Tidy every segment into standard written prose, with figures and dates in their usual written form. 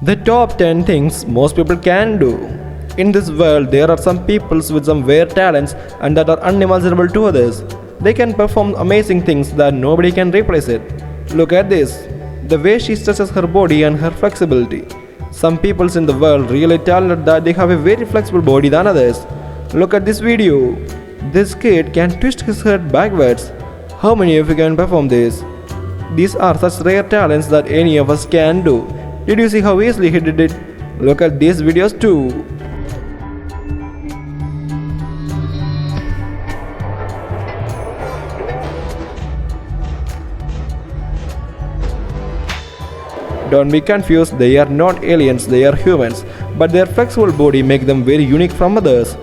The top 10 things most people can do. In this world, there are some people with some weird talents and that are unimaginable to others. They can perform amazing things that nobody can replace it. Look at this. The way she stretches her body and her flexibility. Some people in the world really talented that they have a very flexible body than others. Look at this video. This kid can twist his head backwards. How many of you can perform this? These are such rare talents that any of us can do. Did you see how easily he did it? Look at these videos too. Don't be confused, they are not aliens, they are humans, but their flexible body makes them very unique from others.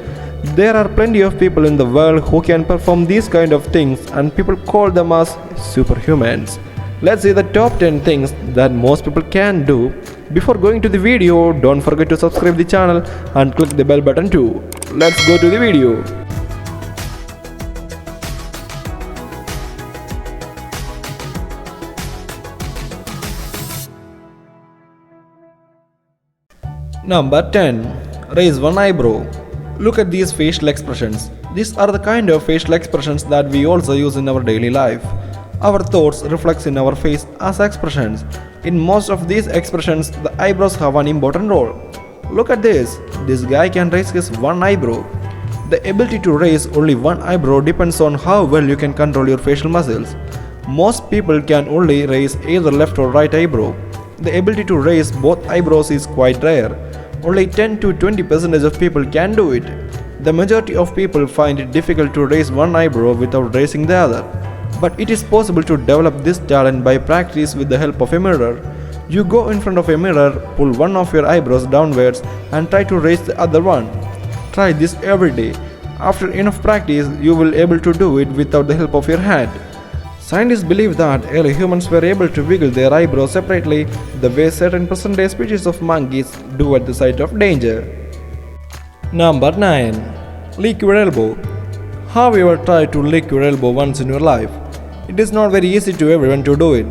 There are plenty of people in the world who can perform these kind of things and people call them as superhumans. Let's see the top 10 things that most people can do. Before going to the video, don't forget to subscribe the channel and click the bell button too. Let's go to the video. Number 10. Raise one eyebrow. Look at these facial expressions. These are the kind of facial expressions that we also use in our daily life. Our thoughts reflect in our face as expressions. In most of these expressions, the eyebrows have an important role. Look at this. This guy can raise his one eyebrow. The ability to raise only one eyebrow depends on how well you can control your facial muscles. Most people can only raise either left or right eyebrow. The ability to raise both eyebrows is quite rare. Only 10 to 20% of people can do it. The majority of people find it difficult to raise one eyebrow without raising the other. But it is possible to develop this talent by practice with the help of a mirror. You go in front of a mirror, pull one of your eyebrows downwards and try to raise the other one. Try this every day. After enough practice, you will be able to do it without the help of your hand. Scientists believe that early humans were able to wiggle their eyebrows separately the way certain present-day species of monkeys do at the sight of danger. Number 9. Lick your elbow. Have you ever tried to lick your elbow once in your life? It is not very easy to everyone to do it.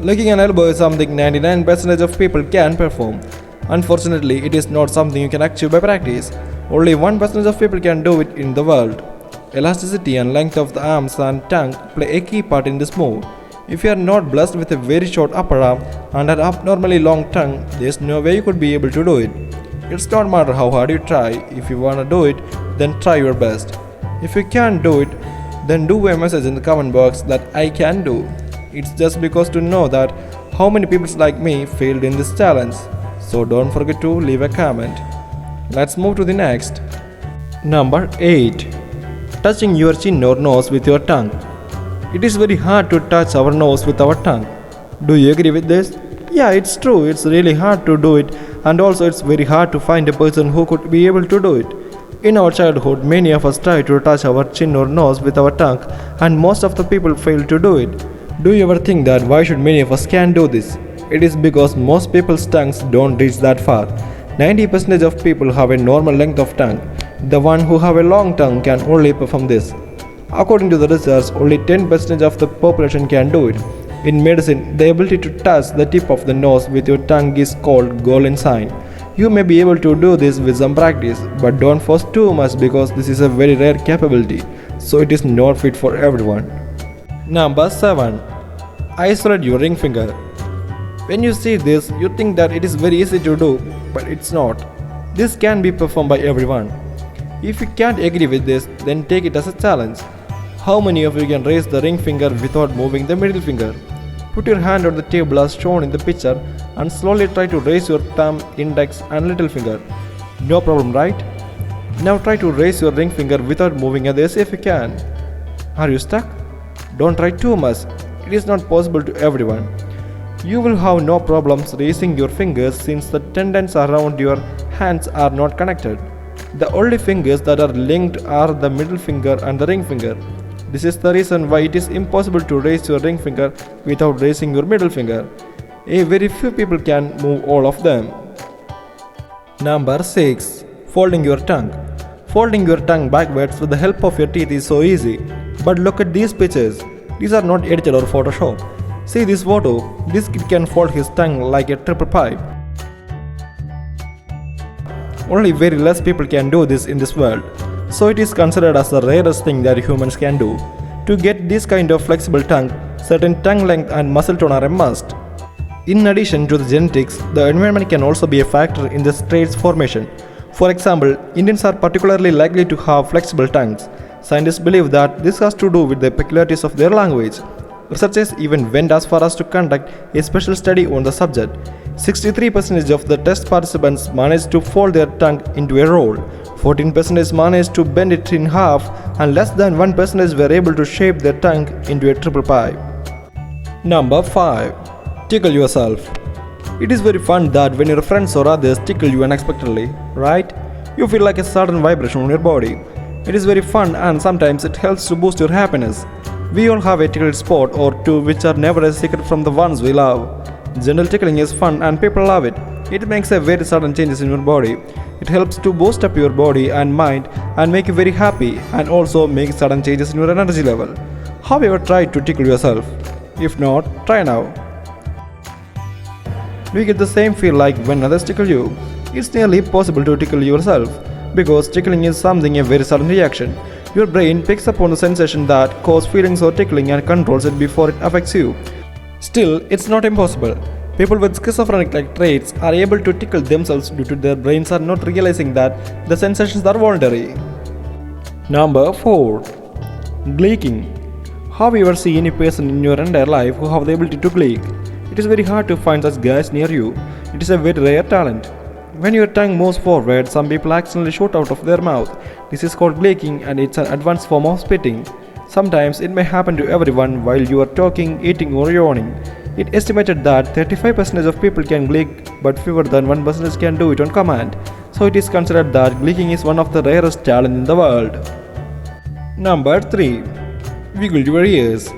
Licking an elbow is something 99% of people can perform. Unfortunately, it is not something you can achieve by practice. Only 1% of people can do it in the world. Elasticity and length of the arms and tongue play a key part in this move. If you are not blessed with a very short upper arm and an abnormally long tongue, there is no way you could be able to do it. It's not matter how hard you try. If you wanna do it, then try your best. If you can't do it, then do a message in the comment box that I can do. It's just because to know that how many people like me failed in this challenge. So don't forget to leave a comment. Let's move to the next. Number 8. Touching your chin or nose with your tongue. It is very hard to touch our nose with our tongue. Do you agree with this? Yeah, it's true. It's really hard to do it, and also it's very hard to find a person who could be able to do it. In our childhood, many of us try to touch our chin or nose with our tongue, and most of the people fail to do it. Do you ever think that why should many of us can do this? It is because most people's tongues don't reach that far. 90% of people have a normal length of tongue. The one who have a long tongue can only perform this. According to the research, only 10% of the population can do it. In medicine, the ability to touch the tip of the nose with your tongue is called golden sign. You may be able to do this with some practice, but don't force too much because this is a very rare capability, so it is not fit for everyone. Number 7. Isolate your ring finger. When you see this, you think that it is very easy to do, but it's not. This can be performed by everyone. If you can't agree with this, then take it as a challenge. How many of you can raise the ring finger without moving the middle finger? Put your hand on the table as shown in the picture and slowly try to raise your thumb, index and little finger. No problem, right? Now try to raise your ring finger without moving others if you can. Are you stuck? Don't try too much. It is not possible to everyone. You will have no problems raising your fingers since the tendons around your hands are not connected. The only fingers that are linked are the middle finger and the ring finger. This is the reason why it is impossible to raise your ring finger without raising your middle finger. A very few people can move all of them. Number 6. Folding your tongue. Folding your tongue backwards with the help of your teeth is so easy. But look at these pictures. These are not edited or Photoshop. See this photo. This kid can fold his tongue like a triple pipe. Only very less people can do this in this world. So it is considered as the rarest thing that humans can do. To get this kind of flexible tongue, certain tongue length and muscle tone are a must. In addition to the genetics, the environment can also be a factor in this trait's formation. For example, Indians are particularly likely to have flexible tongues. Scientists believe that this has to do with the peculiarities of their language. Researchers even went as far as to conduct a special study on the subject. 63% of the test participants managed to fold their tongue into a roll, 14% managed to bend it in half, and less than 1% were able to shape their tongue into a triple pie. Number 5. Tickle yourself. It is very fun that when your friends or others tickle you unexpectedly, right? You feel like a sudden vibration on your body. It is very fun and sometimes it helps to boost your happiness. We all have a tickled spot or two which are never a secret from the ones we love. Gentle tickling is fun and people love it. It makes a very sudden changes in your body. It helps to boost up your body and mind and make you very happy and also make sudden changes in your energy level. Have you ever tried to tickle yourself? If not, try now. Do you get the same feel like when others tickle you? It's nearly impossible to tickle yourself because tickling is something a very sudden reaction. Your brain picks up on the sensation that causes feelings or tickling and controls it before it affects you. Still, it's not impossible. People with schizophrenic-like traits are able to tickle themselves due to their brains are not realizing that the sensations are voluntary. Number 4. Gleeking. Have you ever seen any person in your entire life who have the ability to gleek? It is very hard to find such guys near you. It is a very rare talent. When your tongue moves forward, some people accidentally shoot out of their mouth. This is called gleeking and it's an advanced form of spitting. Sometimes it may happen to everyone while you are talking, eating or yawning. It estimated that 35% of people can gleek but fewer than 1% can do it on command. So it is considered that gleeking is one of the rarest talents in the world. Number 3. Wiggle your ears.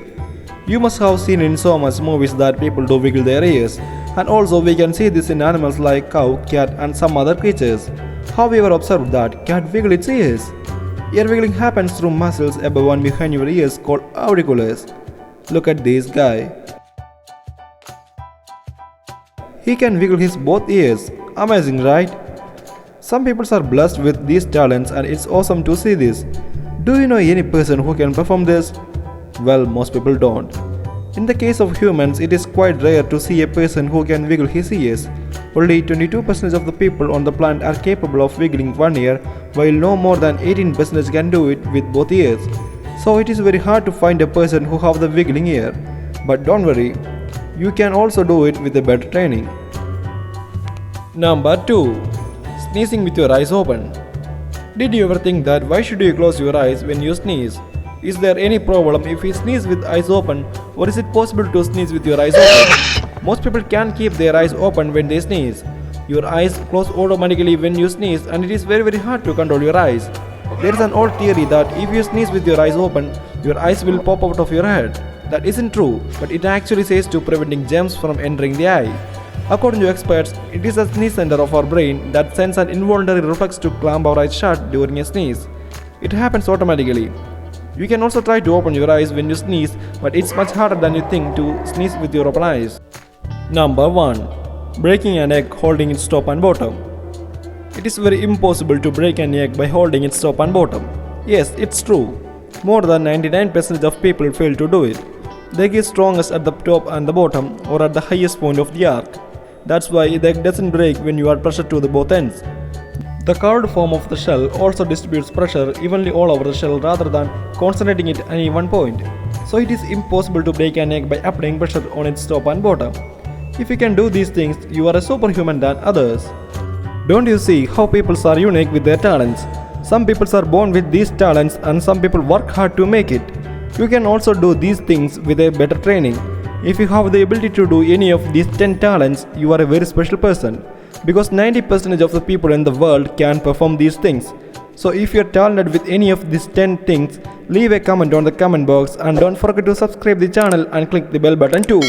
You must have seen in so much movies that people do wiggle their ears. And also we can see this in animals like cow, cat and some other creatures. Have you ever observed that cat wiggle its ears? Ear wiggling happens through muscles above and behind your ears called auriculars. Look at this guy. He can wiggle his both ears. Amazing, right? Some people are blessed with these talents and it's awesome to see this. Do you know any person who can perform this? Well, most people don't. In the case of humans, it is quite rare to see a person who can wiggle his ears. Only 22% of the people on the planet are capable of wiggling one ear, while no more than 18% can do it with both ears. So it is very hard to find a person who have the wiggling ear. But don't worry, you can also do it with a better training. Number 2. Sneezing with your eyes open. Did you ever think that why should you close your eyes when you sneeze? Is there any problem if you sneeze with eyes open, or is it possible to sneeze with your eyes open? Most people can't keep their eyes open when they sneeze. Your eyes close automatically when you sneeze and it is very hard to control your eyes. There is an old theory that if you sneeze with your eyes open, your eyes will pop out of your head. That isn't true, but it actually says to preventing germs from entering the eye. According to experts, it is the sneeze center of our brain that sends an involuntary reflex to clamp our eyes shut during a sneeze. It happens automatically. You can also try to open your eyes when you sneeze, but it's much harder than you think to sneeze with your open eyes. Number 1. Breaking an egg holding its top and bottom. It is very impossible to break an egg by holding its top and bottom. Yes, it's true. More than 99% of people fail to do it. The egg is strongest at the top and the bottom, or at the highest point of the arc. That's why the egg doesn't break when you are pressured to the both ends. The curved form of the shell also distributes pressure evenly all over the shell rather than concentrating it at any one point. So it is impossible to break an egg by applying pressure on its top and bottom. If you can do these things, you are a superhuman than others. Don't you see how people are unique with their talents? Some people are born with these talents and some people work hard to make it. You can also do these things with a better training. If you have the ability to do any of these 10 talents, you are a very special person. Because 90% of the people in the world can perform these things. So if you are talented with any of these 10 things, leave a comment on the comment box and don't forget to subscribe the channel and click the bell button too.